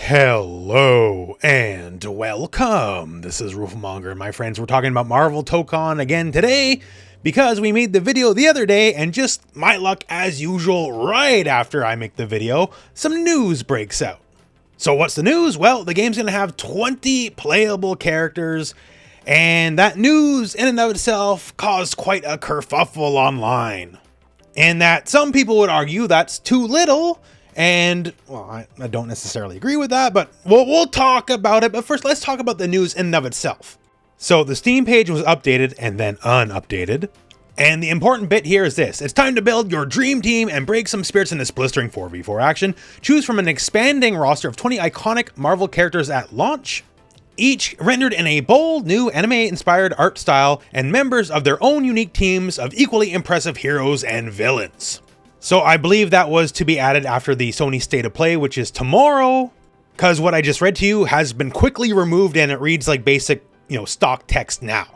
Hello and welcome. This is Rooflemonger, my friends. We're talking about Marvel Tokon again today because we made the video the other day, and just my luck as usual, right after I make the video, some news breaks out. So what's the news? Well, the game's going to have 20 playable characters, and that news in and of itself caused quite a kerfuffle online. And that some people would argue that's too little. And, well, I don't necessarily agree with that, but we'll talk about it. But first, let's talk about the news in and of itself. So the Steam page was updated and then unupdated. And the important bit here is this. It's time to build your dream team and break some spirits in this blistering 4v4 action. Choose from an expanding roster of 20 iconic Marvel characters at launch, each rendered in a bold, new anime-inspired art style and members of their own unique teams of equally impressive heroes and villains. So I believe that was to be added after the Sony State of Play, which is tomorrow, because what I just read to you has been quickly removed and it reads like basic, stock text now.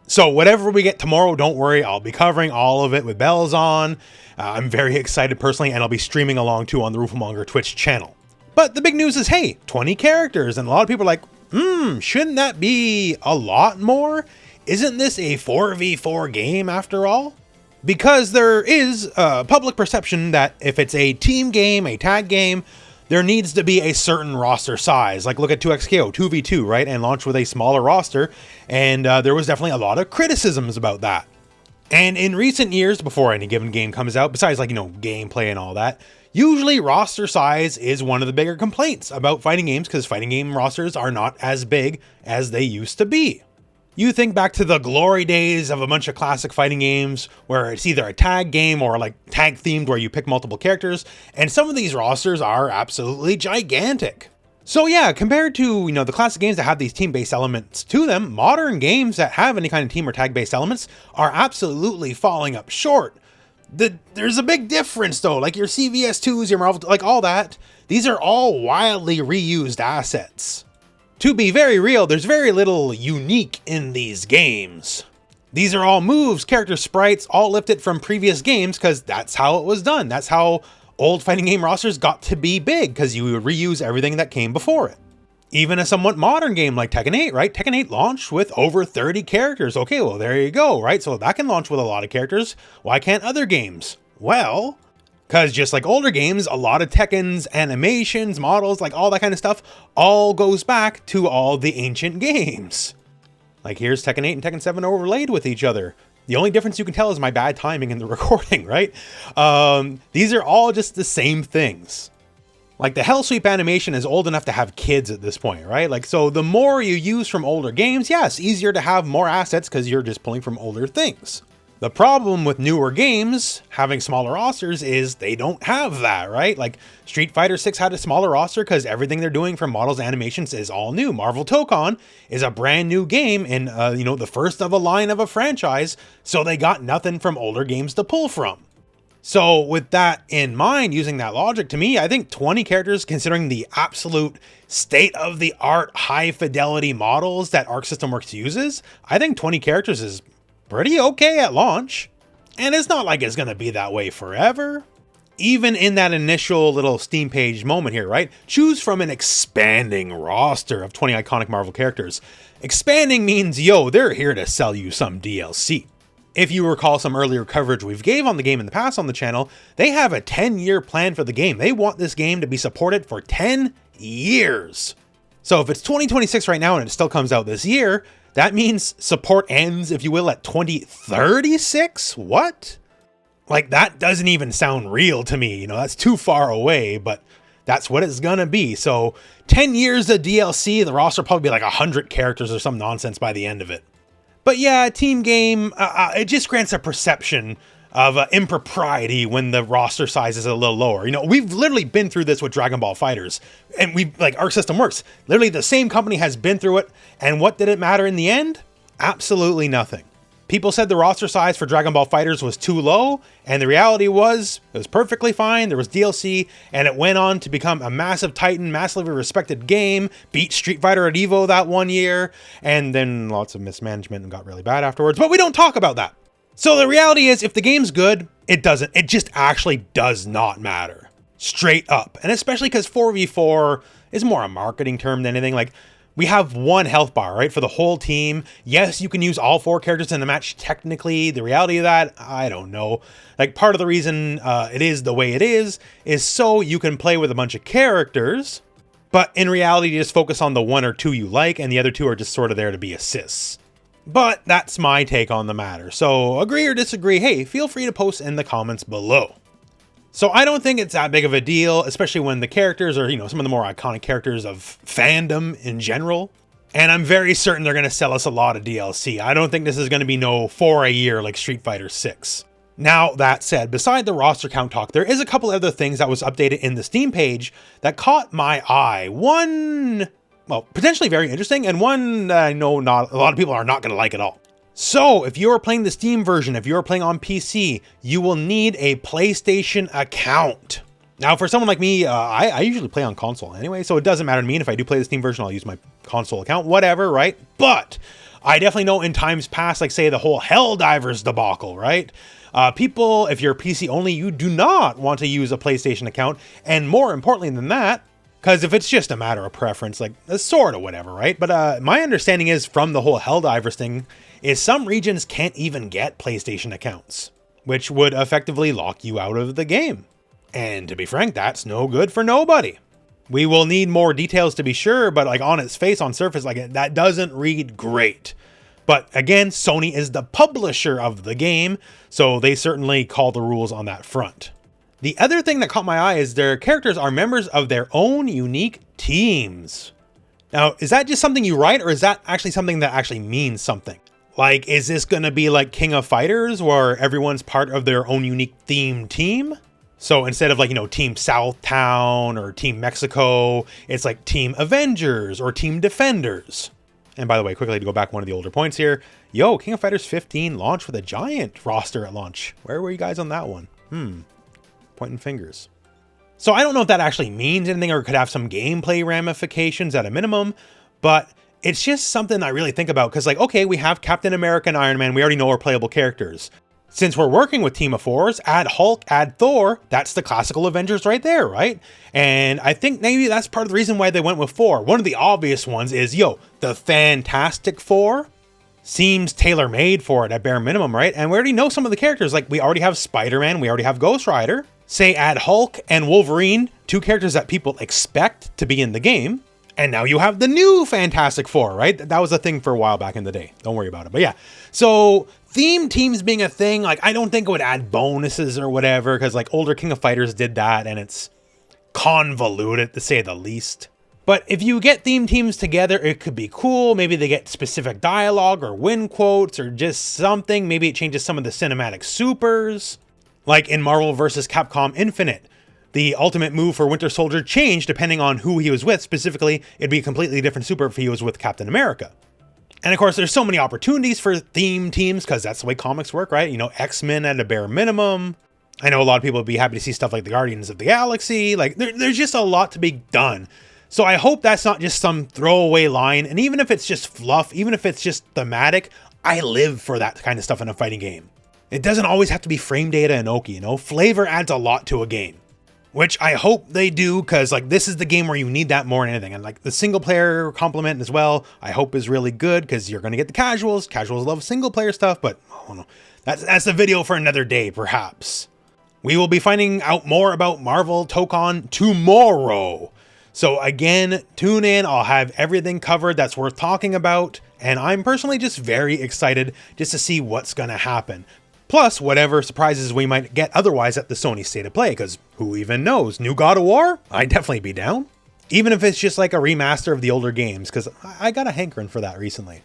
So whatever we get tomorrow, don't worry, I'll be covering all of it with bells on. I'm very excited personally, and I'll be streaming along too on the Rooflemonger Twitch channel. But the big news is, hey, 20 characters, and a lot of people are like, shouldn't that be a lot more? Isn't this a 4v4 game after all? Because there is a public perception that if it's a team game, a tag game, there needs to be a certain roster size. Like look at 2XKO, 2v2, right? And launch with a smaller roster. And there was definitely a lot of criticisms about that. And in recent years, before any given game comes out, besides gameplay and all that, usually roster size is one of the bigger complaints about fighting games because fighting game rosters are not as big as they used to be. You think back to the glory days of a bunch of classic fighting games where it's either a tag game or like tag themed where you pick multiple characters, and some of these rosters are absolutely gigantic. So yeah, compared to, the classic games that have these team-based elements to them, modern games that have any kind of team or tag-based elements are absolutely falling up short. There's a big difference though, like your CVS2s, your Marvel, like all that, these are all wildly reused assets. To be very real, there's very little unique in these games. These are all moves, character sprites, all lifted from previous games because that's how it was done. That's how old fighting game rosters got to be big, because you would reuse everything that came before it. Even a somewhat modern game like Tekken 8, right? Tekken 8 launched with over 30 characters. Okay, well there you go, right? So that can launch with a lot of characters. Why can't other games? Well, because just like older games, a lot of Tekken's animations, models, like all that kind of stuff, all goes back to all the ancient games. Like here's Tekken 8 and Tekken 7 overlaid with each other. The only difference you can tell is my bad timing in the recording, right? These are all just the same things. Like the Hell Sweep animation is old enough to have kids at this point, right? Like, so the more you use from older games, yes, easier to have more assets because you're just pulling from older things. The problem with newer games having smaller rosters is they don't have that, right? Like Street Fighter 6 had a smaller roster because everything they're doing from models animations is all new. Marvel Tokon is a brand new game and, the first of a line of a franchise, so they got nothing from older games to pull from. So with that in mind, using that logic, to me, I think 20 characters, considering the absolute state-of-the-art high-fidelity models that Arc System Works uses, I think 20 characters is pretty okay at launch, and it's not like it's gonna be that way forever. Even in that initial little Steam page moment here, right? Choose from an expanding roster of 20 iconic Marvel characters. Expanding means, they're here to sell you some DLC. If you recall some earlier coverage we've gave on the game in the past on the channel, they have a 10-year plan for the game. They want this game to be supported for 10 years. So if it's 2026 right now and it still comes out this year, that means support ends, if you will, at 2036? What? Like, that doesn't even sound real to me. That's too far away, but that's what it's gonna be. So 10 years of DLC, the roster will probably be like 100 characters or some nonsense by the end of it. But yeah, team game, it just grants a perception of impropriety when the roster size is a little lower. We've literally been through this with Dragon Ball FighterZ, and Arc System Works. Literally the same company has been through it, and what did it matter in the end? Absolutely nothing. People said the roster size for Dragon Ball FighterZ was too low, and the reality was it was perfectly fine. There was DLC, and it went on to become a massive titan, massively respected game, beat Street Fighter at EVO that one year, and then lots of mismanagement and got really bad afterwards, but we don't talk about that. So the reality is, if the game's good, it just actually does not matter. Straight up. And especially because 4v4 is more a marketing term than anything. Like, we have one health bar, right, for the whole team. Yes, you can use all 4 characters in the match technically. The reality of that, I don't know. Like, part of the reason it is the way it is so you can play with a bunch of characters, but in reality, you just focus on the 1 or 2 you like, and the other 2 are just sort of there to be assists. But that's my take on the matter. So agree or disagree, hey, feel free to post in the comments below. So I don't think it's that big of a deal, especially when the characters are, some of the more iconic characters of fandom in general. And I'm very certain they're going to sell us a lot of DLC. I don't think this is going to be no 4 a year like Street Fighter 6. Now, that said, beside the roster count talk, there is a couple other things that was updated in the Steam page that caught my eye. One, well, potentially very interesting, and one I know not a lot of people are not going to like at all. So, if you're playing the Steam version, if you're playing on PC, you will need a PlayStation account. Now, for someone like me, I usually play on console anyway, so it doesn't matter to me. And if I do play the Steam version, I'll use my console account, whatever, right? But I definitely know in times past, like say the whole Helldivers debacle, right? People, if you're PC only, you do not want to use a PlayStation account. And more importantly than that, because if it's just a matter of preference, like sort of whatever, right? But my understanding is from the whole Helldivers thing is some regions can't even get PlayStation accounts, which would effectively lock you out of the game. And to be frank, that's no good for nobody. We will need more details to be sure, but like on its face, on surface, like that doesn't read great. But again, Sony is the publisher of the game, so they certainly call the rules on that front. The other thing that caught my eye is their characters are members of their own unique teams. Now, is that just something you write, or is that actually something that actually means something? Like, is this going to be like King of Fighters, where everyone's part of their own unique themed team? So instead of like, Team Southtown or Team Mexico, it's like Team Avengers or Team Defenders. And by the way, quickly to go back one of the older points here. Yo, King of Fighters 15 launched with a giant roster at launch. Where were you guys on that one? Pointing fingers. So I don't know if that actually means anything or could have some gameplay ramifications at a minimum, but it's just something I really think about because like, okay, we have Captain America and Iron Man. We already know are playable characters. Since we're working with Team of Fours, add Hulk, add Thor, that's the classical Avengers right there, right? And I think maybe that's part of the reason why they went with 4. One of the obvious ones is, the Fantastic Four seems tailor-made for it at bare minimum, right? And we already know some of the characters, like we already have Spider-Man, we already have Ghost Rider. Say add Hulk and Wolverine, 2 characters that people expect to be in the game. And now you have the new Fantastic Four, right? That was a thing for a while back in the day. Don't worry about it. But yeah, so theme teams being a thing, like I don't think it would add bonuses or whatever, because like older King of Fighters did that and it's convoluted to say the least. But if you get theme teams together, it could be cool. Maybe they get specific dialogue or win quotes or just something. Maybe it changes some of the cinematic supers. Like in Marvel vs. Capcom Infinite, the ultimate move for Winter Soldier changed depending on who he was with. Specifically, it'd be a completely different super if he was with Captain America. And of course, there's so many opportunities for theme teams because that's the way comics work, right? X-Men at a bare minimum. I know a lot of people would be happy to see stuff like the Guardians of the Galaxy. Like there's just a lot to be done. So I hope that's not just some throwaway line. And even if it's just fluff, even if it's just thematic, I live for that kind of stuff in a fighting game. It doesn't always have to be frame data and Oki, Flavor adds a lot to a game. Which I hope they do, because like this is the game where you need that more than anything. And like the single player complement as well, I hope is really good because you're going to get the casuals. Casuals love single player stuff, but I don't know. That's a video for another day, perhaps. We will be finding out more about Marvel Tokon tomorrow. So again, tune in. I'll have everything covered that's worth talking about. And I'm personally just very excited just to see what's going to happen. Plus, whatever surprises we might get otherwise at the Sony State of Play, because who even knows? New God of War? I'd definitely be down. Even if it's just like a remaster of the older games, because I got a hankering for that recently.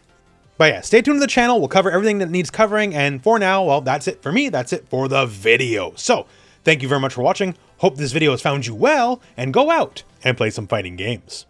But yeah, stay tuned to the channel. We'll cover everything that needs covering. And for now, well, that's it for me. That's it for the video. So, thank you very much for watching. Hope this video has found you well, and go out and play some fighting games.